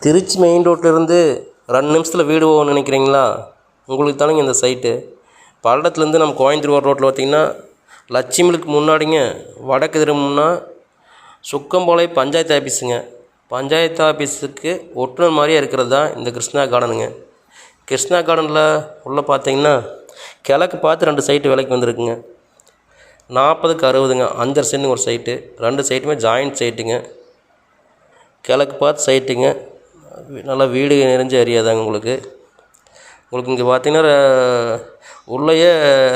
Trichy main ரோட்லேருந்து 2 நிமிஷத்தில் வீடு போகணும்னு நினைக்கிறீங்களா? உங்களுக்கு தானுங்க இந்த சைட்டு. பல்லடத்துலேருந்து நம்ம கோயம்புத்தூர் ரோட்டில் பார்த்திங்கன்னா லட்சுமிலுக்கு முன்னாடிங்க வடக்கு திரும்பினா சுக்கம்பாளையம் பஞ்சாயத்து ஆஃபீஸுங்க. பஞ்சாயத்து ஆஃபீஸுக்கு ஒட்டுநர் மாதிரியே இருக்கிறது தான் இந்த கிருஷ்ணா கார்டனுங்க. கிருஷ்ணா கார்டனில் உள்ளே பார்த்தீங்கன்னா கிழக்கு பார்த்து 2 சைட்டு விலைக்கு வந்திருக்குங்க. 40க்கு 60ங்க. 5.5 சென்ட் ஒரு சைட்டு. 2 சைட்டுமே ஜாயிண்ட் சைட்டுங்க. கிழக்கு பார்த்து சைட்டுங்க. நல்லா வீடு நிறைஞ்ச ஏரியா தாங்க உங்களுக்கு. இங்கே பார்த்தீங்கன்னா உள்ளேயே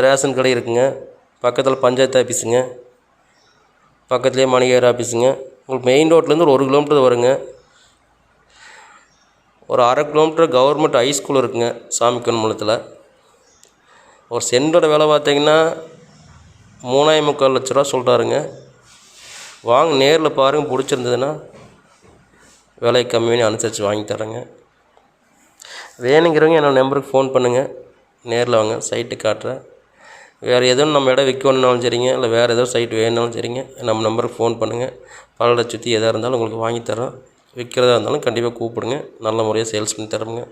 ரேஷன் கடை இருக்குங்க. பக்கத்தில் பஞ்சாயத்து ஆஃபீஸுங்க. பக்கத்துலேயே மணிகர் ஆஃபீஸுங்க. உங்களுக்கு மெயின் ரோட்லேருந்து ஒரு 1 கிலோமீட்டர் வருங்க. ஒரு 1/2 கிலோமீட்டர் கவர்மெண்ட் ஹை ஸ்கூல் இருக்குங்க சாமிக்கன்மலத்தில். ஒரு சென்டோட விலை பார்த்தீங்கன்னா 3.25 லட்ச ரூபா சொல்கிறாருங்க. வாங்க நேரில் பாருங்கள், பிடிச்சிருந்ததுன்னா விலை கம்மியாக அனுசரித்து வாங்கி தரேங்க. வேணுங்கிறவங்க என்னோடய நம்பருக்கு ஃபோன் பண்ணுங்கள், நேரில் வாங்க, சைட்டு காட்டுறேன். வேறு எதுவும் நம்ம இடம் விற்கணுன்னாலும் சரிங்க, இல்லை வேறு ஏதோ சைட்டு வேணுனாலும் சரிங்க, நம்ம நம்பருக்கு ஃபோன் பண்ணுங்கள். பல்லடத்தை சுற்றி எதாக இருந்தாலும் உங்களுக்கு வாங்கி தரோம். விற்கிறதா இருந்தாலும் கண்டிப்பாக கூப்பிடுங்க, நல்ல முறையாக சேல்ஸ் பண்ணி தரோங்க.